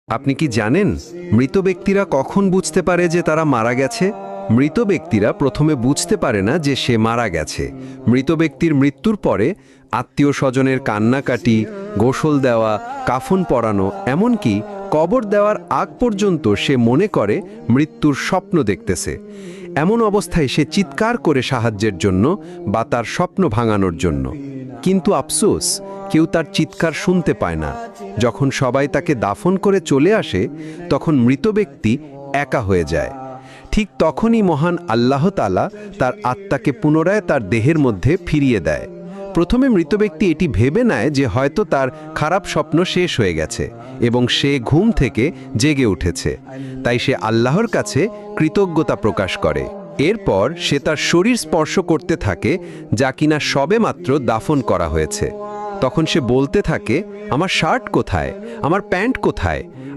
আপনি কি জানেন মৃত ব্যক্তিরা কখন বুঝতে পারে যে তারা মারা গেছে? মৃত ব্যক্তিরা প্রথমে বুঝতে পারে না যে সে মারা গেছে। মৃত ব্যক্তির মৃত্যুর পরে আত্মীয় স্বজনের কান্নাকাটি, গোসল দেওয়া, কাফন পরানো, এমনকি কবর দেওয়ার আগ পর্যন্ত সে মনে করে মৃত্যুর স্বপ্ন দেখতেছে। এমন অবস্থায় সে চিৎকার করে সাহায্যের জন্য বা তার স্বপ্ন ভাঙানোর জন্য। কিন্তু আফসোস, কেউ তার চিৎকার শুনতে পায় না। যখন সবাই তাকে দাফন করে চলে আসে, তখন মৃত ব্যক্তি একা হয়ে যায়। ঠিক তখনই মহান আল্লাহ তাআলা তার আত্মাকে পুনরায় তার দেহের মধ্যে ফিরিয়ে দেয়। প্রথমে মৃত ব্যক্তি এটি ভেবে নেয় যে হয়তো তার খারাপ স্বপ্ন শেষ হয়ে গেছে এবং সে ঘুম থেকে জেগে উঠেছে। তাই সে আল্লাহর কাছে কৃতজ্ঞতা প্রকাশ করে। এরপর সে তার শরীর স্পর্শ করতে থাকে, যা কিনা সবেমাত্র দাফন করা হয়েছে। তখন সে বলতে থাকে, আমার শার্ট কোথায়, আমার প্যান্ট কোথায়?